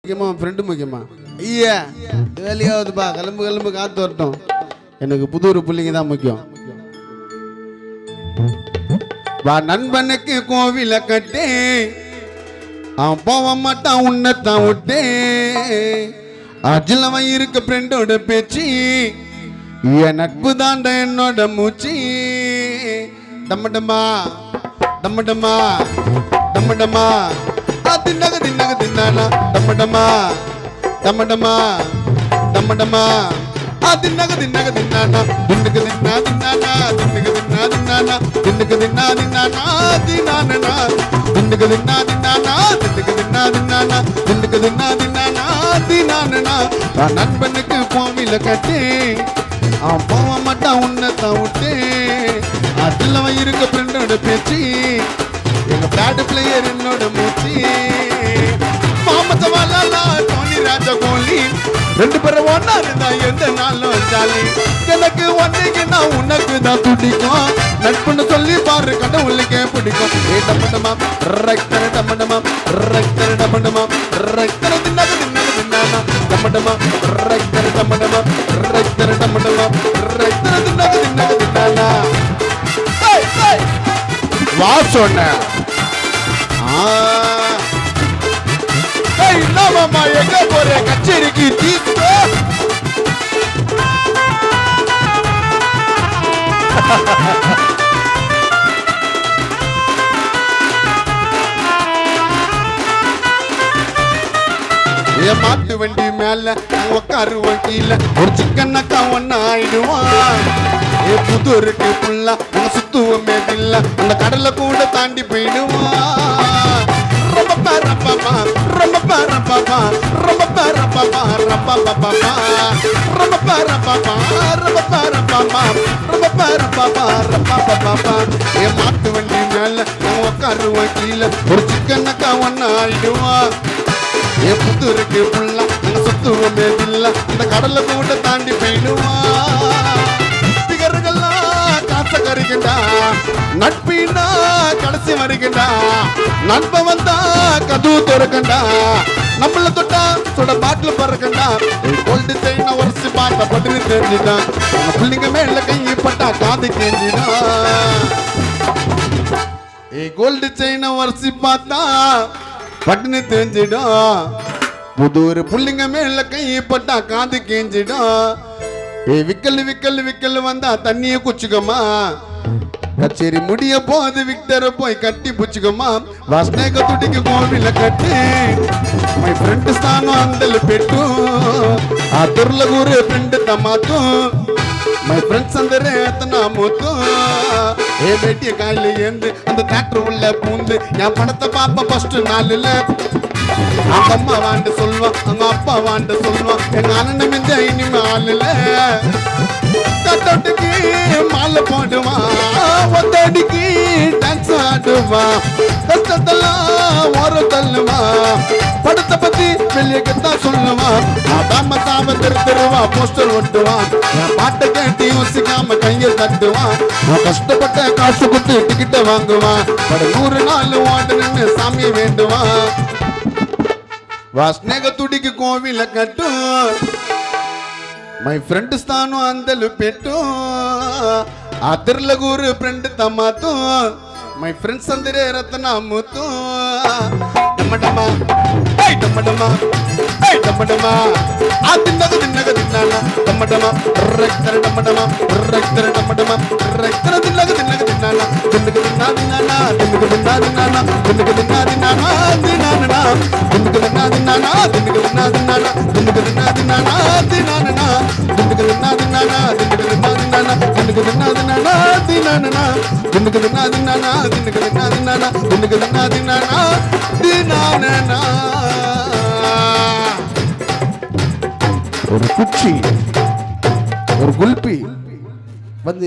முக்கியமா ஃப்ரெண்டு முக்கியமா ஐயா வேலையாவதுப்பா கிளம்பு காத்து வரட்டும். எனக்கு புது பிள்ளைங்க தான் முக்கியம். வா நண்பனுக்கு கோவில கட்டே அவன் போக மாட்டான் உன்னத்தான் விட்டே அஜிலவன் இருக்க ஃப்ரெண்டோட பேச்சு என் நட்பு தாண்ட என்னோட மூச்சு. டம்மடமா டம்மடமா டம்மடமா தின்னக தின்னக தின்னானா டம்மடமா டம்மடமா டம்மடமா தின்னக தின்னக தின்னானா தின்னக தின்னா தின்னானா தின்னக தின்னா தின்னானா தின்னக தின்னா தின்னானா தின்னானா தின்னக தின்னா தின்னானா தின்னக தின்னா தின்னானா தின்னக தின்னா தின்னானா தின்னானா நண்பனுக்கு கோவில கட்டி அவன் போக மாட்டான் உன்னத்தான் விட்டு அதுல இருக்க ஃப்ரெண்டோட பேச்சு எங்க பேட் பிளேயர் என்னோட மூச்சு. மாமச்சவாலா டோனி ராஜா கோலி ரெண்டு பேரும் ஒன்னா இருந்தா எந்த நாளும் ஜாலி. எனக்கு ஒன்னைக்குன்னா உனக்கு தான் துடிக்கும் நட்புன்னு சொல்லி பாரு கடவுளுக்கே பிடிக்கும். ஏ டம்மடமா ரக்தர டம்மடமா ரக்தர டம்மடமா ரக்தர தின்னக தின்னக தின்னானா டம்மடமா ரக்தர டம்மடமா ரக்தர டம்மடமா ரக்தர தின்னக தின்னக தின்னானா. வா சொன்ன மாமா எங்க போற கச்சேரிக்கு தீர்த்து மாட்டு வண்டி மேல உட்காருவோம் கீழே ஒரு சிக்கனக்கா ஒன்னு ஆயிடுவான். புதூருக்கு புல்லா சுத்துவமே இல்ல அந்த கடலை கூட தாண்டி போயிடுவான். ரொம்ப பாரப்பாப்பா ரொம்ப பாரப்பாப்பா ரொம்ப பாரப்பாப்பா ரப்பா பாப்பா ரொம்ப பாரப்பாப்பா ரொம்ப பாரப்பாப்பா ரொம்ப பாரப்பாப்பா ரப்பா பாப்பா. என் மாட்டு வண்டி மேல உட்காருவோம் கீழே ஒரு சிக்கனக்கா ஒன்னு ஆயிடுவான். என் புத்தூருக்கு புல்லா சுத்துவமே இல்ல அந்த கடலை கூட தாண்டி போயிடுவான். காசை கறிக்கண்டா நட்பினா கடைசி வரைக்கண்டா நண்ப வந்தா கதவு திறக்கண்டா நம்மள தொட்டா சுட பாட்டில் பறக்கண்டா. கோல்டு செயின உரசி பார்த்தா பட்டு தெரிஞ்சுட்டான் பிள்ளைங்க மேல கையை பட்டா காது கேஞ்சிடான். கோல்டு செயின உரசி பார்த்தா பட்டுன்னு தெரிஞ்சிடும் புதூர் புள்ளிங்க மேல கையை பட்டா காது கேஞ்சிடும். விக்கல் விக்கல் விக்கல் வந்தா தண்ணிய குச்சிக்கமா கச்சேரி முடிய போது விக்டர போய் கட்டி புச்சுக்கமா. வாஸ்னேக துடிக்கு கோவில கட்டி மை ஃப்ரெண்ட் ஸ்தானம் அந்தல பெட்டு அதுர்ல கூறு ஃப்ரெண்ட் தமாத்து மை ஃப்ரெண்ட்ஸ் అందరే எத்தனா மூத்து. பேட்டிய காயில ஏந்து அந்த தியேட்டர் உள்ள பூந்து என் படத்தை பாப்பா ஃபர்ஸ்ட் நாளுல அந்த அம்மா வாண்ட சொல்லுவான் அவங்க அப்பா வாண்ட சொல்லுவான் எங்க அண்ணன் மிஞ்ச இனிமே ஆளுல தட்டோட்டுக்கு மாலை போடுவான் ஒத்தடிக்கு டான்ஸ் ஆடுவான் கஷ்டத்தெல்லாம் ஓர தள்ளுவான் படத்தை பத்தி வெளியதான் சொல்லுவான். தாம தாம திருவா போஸ்டர் ஒட்டுவான் பாட்டை கேட்டு யோசிக்காம கையை தட்டுவான். கஷ்டப்பட்ட காசு கொடுத்து டிக்கெட்டை வாங்குவான் 100 நாள் ஓடணுன்னு சாமி வேண்டுவான். వాస్నేగ తుడికి కోవిల కట్టు మై ఫ్రెండ్ స్థానం అందలు పెట్టు అదర్ల గూరు ఫ్రెండ్ తమ్మతు మై ఫ్రెండ్స్ అందరే రత్నముతు. డమ్మడమా ఏయ్ డమ్మడమా ఏయ్ డమ్మడమా తిన్నగ తిన్నగ తిన్నానా డమ్మడమా రక్తర డమ్మడమా రక్తర డమ్మడమా రక్తర తిన్నగ తిన్నగ తిన్నానా తిన్నగ తిన్నా తిన్నానా తిన్నగ తిన్నా తిన్నానా తిన్నగ తిన్నా తిన్నానా తిన్నానా తిన్నగ తిన్నా తిన్నానా తిన్నగ తిన్నా తిన్నానా తిన్నగ తిన్నా తిన్నానా తిన్నానా తిన్నగ తిన్నా తిన్నానా తిన్నగ తిన్నా తిన్నానా తిన్నగ తిన్నా తిన్నానా తిన్నానా తిన్నగ తిన్నా తిన్నానా తిన్నగ తిన్నా తిన్నానా తిన్నగ తిన్నా తిన్నానా తిన్నానా. ஒரு குச்சி ஒரு குல்பி வந்து